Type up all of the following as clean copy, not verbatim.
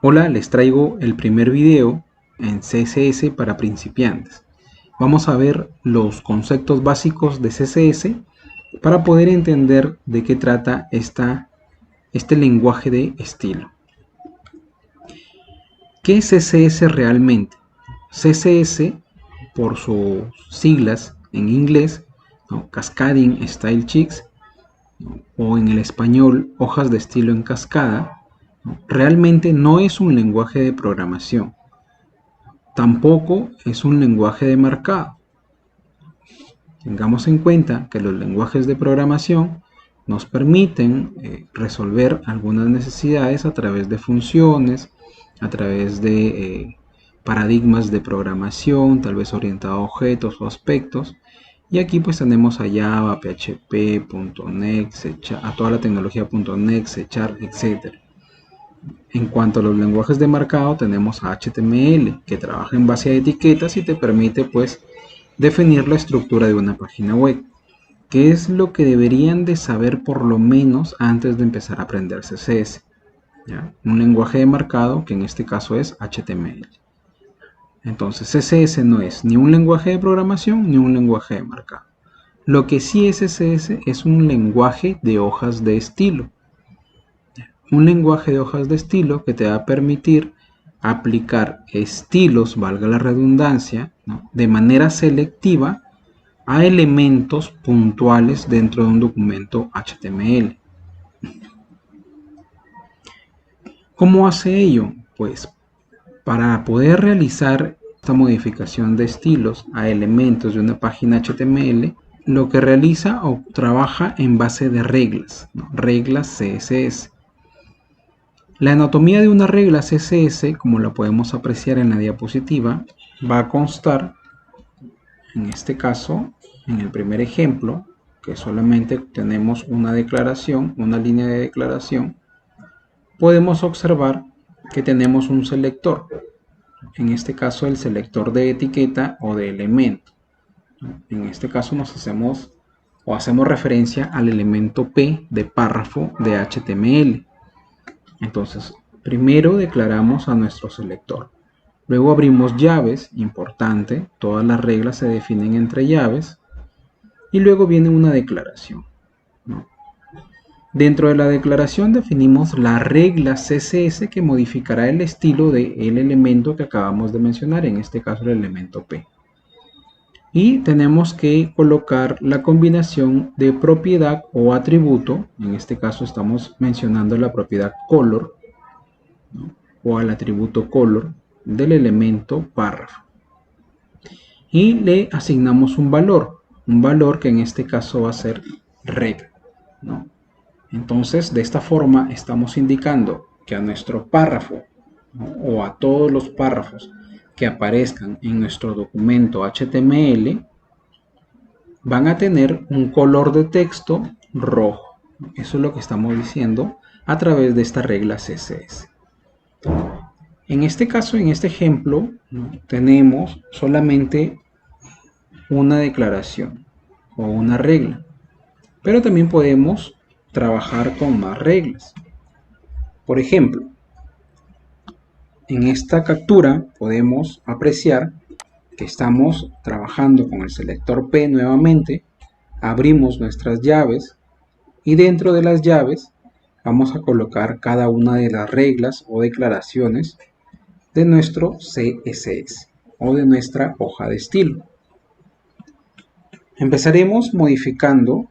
Hola, les traigo el primer video en CSS para principiantes. Vamos a ver los conceptos básicos de CSS para poder entender de qué trata este lenguaje de estilo. ¿Qué es CSS realmente? CSS, por sus siglas en inglés, ¿no? Cascading Style Sheets, ¿no? O en el español, hojas de estilo en cascada, ¿no? Realmente no es un lenguaje de programación. Tampoco es un lenguaje de marcado. Tengamos en cuenta que los lenguajes de programación nos permiten resolver algunas necesidades a través de funciones, a través de paradigmas de programación, tal vez orientado a objetos o aspectos. Y aquí pues tenemos a Java, PHP, .NET, a toda la tecnología .NET, C#, etc. En cuanto a los lenguajes de marcado, tenemos a HTML, que trabaja en base a etiquetas y te permite pues definir la estructura de una página web. ¿Qué es lo que deberían de saber por lo menos antes de empezar a aprender CSS? ¿Ya? Un lenguaje de marcado que en este caso es HTML. Entonces CSS no es ni un lenguaje de programación ni un lenguaje de marcado. Lo que sí es CSS es un lenguaje de hojas de estilo. Un lenguaje de hojas de estilo que te va a permitir aplicar estilos, valga la redundancia, ¿no? De manera selectiva a elementos puntuales dentro de un documento HTML. ¿Cómo hace ello? Pues para poder realizar esta modificación de estilos a elementos de una página HTML, lo que realiza o trabaja en base de reglas, ¿no? Reglas CSS. La anatomía de una regla CSS, como la podemos apreciar en la diapositiva, va a constar, en este caso, en el primer ejemplo, que solamente tenemos una declaración, una línea de declaración, podemos observar que tenemos un selector, en este caso el selector de etiqueta o de elemento. En este caso hacemos referencia al elemento P de párrafo de HTML. Entonces, primero declaramos a nuestro selector. Luego abrimos llaves, importante, todas las reglas se definen entre llaves. Y luego viene una declaración, ¿no? Dentro de la declaración definimos la regla CSS que modificará el estilo del elemento que acabamos de mencionar, en este caso el elemento P. Y tenemos que colocar la combinación de propiedad o atributo, en este caso estamos mencionando la propiedad color, ¿no? O al atributo color del elemento párrafo. Y le asignamos un valor que en este caso va a ser reg, ¿no? Entonces, de esta forma estamos indicando que a nuestro párrafo, ¿no? O a todos los párrafos que aparezcan en nuestro documento HTML van a tener un color de texto rojo. Eso es lo que estamos diciendo a través de esta regla CSS. En este caso, en este ejemplo, ¿no? Tenemos solamente una declaración o una regla, pero también podemos trabajar con más reglas. Por ejemplo, en esta captura podemos apreciar que estamos trabajando con el selector P nuevamente, abrimos nuestras llaves y dentro de las llaves vamos a colocar cada una de las reglas o declaraciones de nuestro CSS o de nuestra hoja de estilo. Empezaremos modificando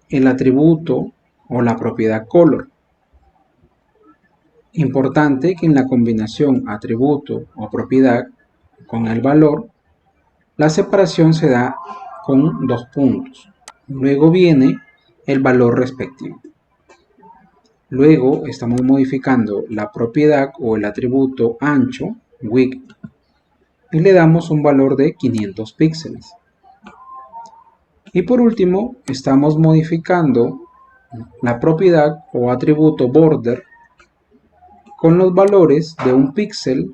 el atributo o la propiedad color. Importante que en la combinación atributo o propiedad con el valor, la separación se da con 2 puntos. Luego viene el valor respectivo. Luego estamos modificando la propiedad o el atributo ancho, width, y le damos un valor de 500 píxeles. Y por último, estamos modificando la propiedad o atributo border con los valores de un píxel,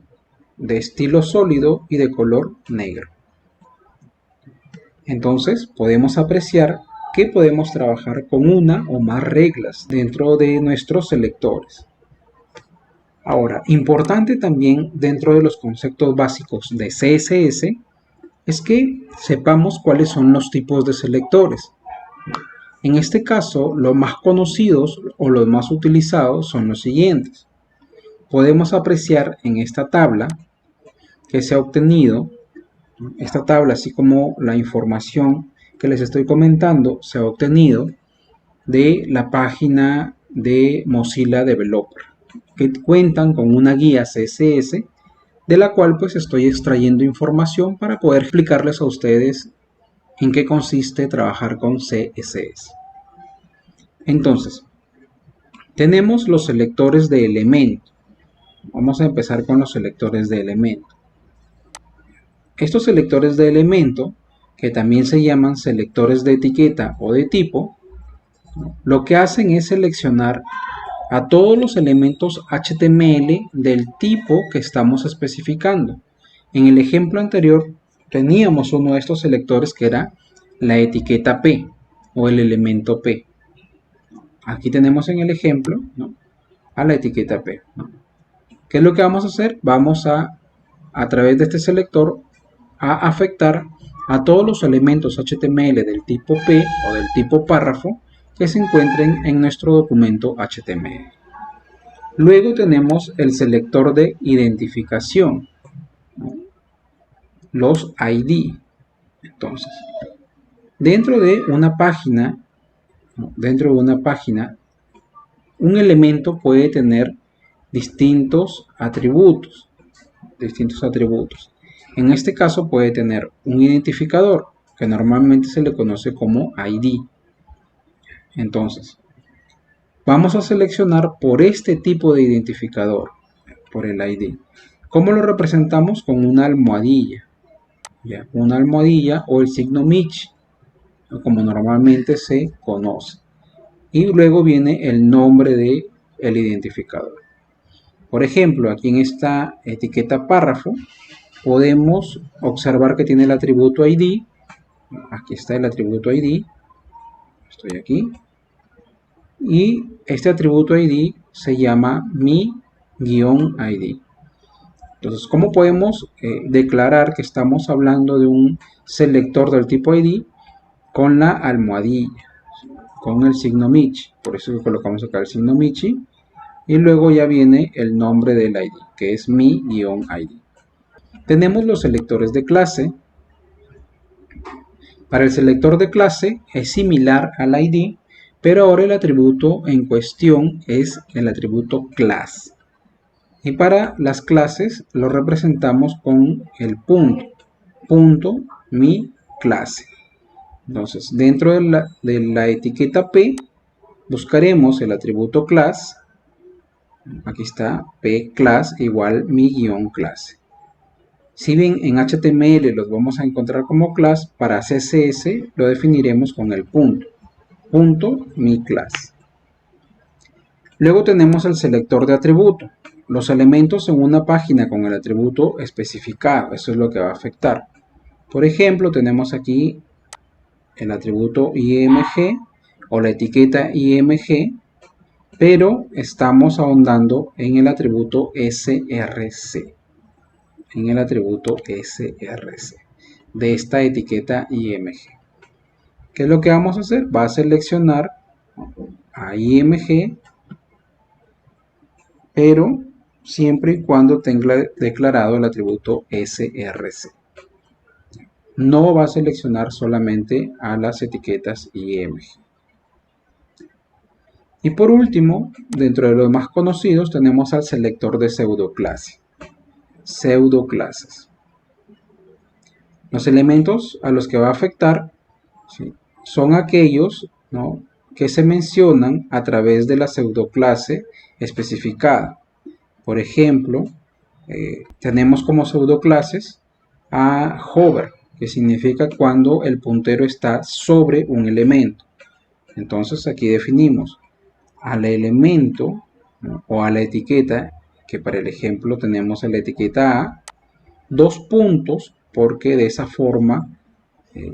de estilo sólido y de color negro. Entonces podemos apreciar que podemos trabajar con una o más reglas dentro de nuestros selectores. Ahora, importante también dentro de los conceptos básicos de CSS es que sepamos cuáles son los tipos de selectores. En este caso, los más conocidos o los más utilizados son los siguientes. Podemos apreciar en esta tabla que se ha obtenido, esta tabla así como la información que les estoy comentando, se ha obtenido de la página de Mozilla Developer, que cuentan con una guía CSS de la cual pues estoy extrayendo información para poder explicarles a ustedes en qué consiste trabajar con CSS. Entonces, tenemos los selectores de elemento. Vamos a empezar con los selectores de elemento. Estos selectores de elemento, que también se llaman selectores de etiqueta o de tipo, lo que hacen es seleccionar a todos los elementos HTML del tipo que estamos especificando. En el ejemplo anterior teníamos uno de estos selectores que era la etiqueta P o el elemento P. Aquí tenemos en el ejemplo, ¿no?, a la etiqueta P, ¿no? ¿Qué es lo que vamos a hacer? Vamos a través de este selector, a afectar a todos los elementos HTML del tipo P o del tipo párrafo que se encuentren en nuestro documento HTML. Luego tenemos el selector de identificación, ¿no?, los ID. Entonces, dentro de una página, un elemento puede tener distintos atributos. En este caso puede tener un identificador, que normalmente se le conoce como ID. Entonces, vamos a seleccionar por este tipo de identificador, por el ID. ¿Cómo lo representamos? Con una almohadilla. ¿Ya? Una almohadilla o el signo Mich, como normalmente se conoce. Y luego viene el nombre del identificador. Por ejemplo, aquí en esta etiqueta párrafo podemos observar que tiene el atributo ID. Aquí está el atributo ID. Estoy aquí. Y este atributo ID se llama mi-ID. Entonces, ¿cómo podemos declarar que estamos hablando de un selector del tipo ID? Con la almohadilla, con el signo Michi. Por eso colocamos acá el signo Michi. Y luego ya viene el nombre del ID, que es mi-ID. Tenemos los selectores de clase. Para el selector de clase es similar al ID, pero ahora el atributo en cuestión es el atributo class. Y para las clases lo representamos con el punto mi clase. Entonces, dentro de la etiqueta P, buscaremos el atributo class. Aquí está P class igual mi-clase. Si bien en HTML los vamos a encontrar como class, para CSS lo definiremos con el punto mi clase. Luego tenemos el selector de atributo. Los elementos en una página con el atributo especificado, eso es lo que va a afectar. Por ejemplo, tenemos aquí el atributo IMG o la etiqueta IMG, pero estamos ahondando en el atributo SRC. En el atributo SRC de esta etiqueta IMG. ¿Qué es lo que vamos a hacer? Va a seleccionar a IMG, pero siempre y cuando tenga declarado el atributo SRC. No va a seleccionar solamente a las etiquetas IMG. Y por último, dentro de los más conocidos, tenemos al selector de pseudoclase. Pseudoclases. Los elementos a los que va a afectar, ¿sí?, son aquellos, ¿no?, que se mencionan a través de la pseudoclase especificada. Por ejemplo, tenemos como pseudoclases a hover, que significa cuando el puntero está sobre un elemento. Entonces aquí definimos al elemento, ¿no?, o a la etiqueta, que para el ejemplo tenemos a la etiqueta A, 2 puntos, porque de esa forma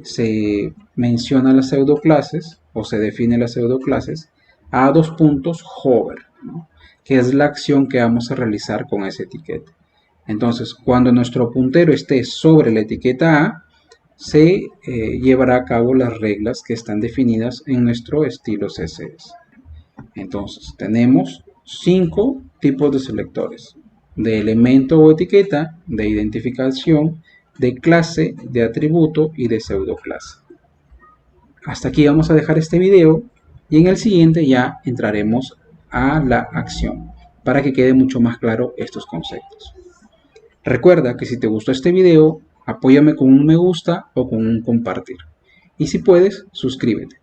se menciona las pseudoclases o se define las pseudoclases, a 2 puntos hover, ¿no? que es la acción que vamos a realizar con esa etiqueta. Entonces, cuando nuestro puntero esté sobre la etiqueta A, se llevará a cabo las reglas que están definidas en nuestro estilo CSS. Entonces, tenemos 5 tipos de selectores: de elemento o etiqueta, de identificación, de clase, de atributo y de pseudoclase. Hasta aquí vamos a dejar este video y en el siguiente ya entraremos a la acción para que quede mucho más claro estos conceptos. Recuerda que si te gustó este video, apóyame con un me gusta o con un compartir. Y si puedes, suscríbete.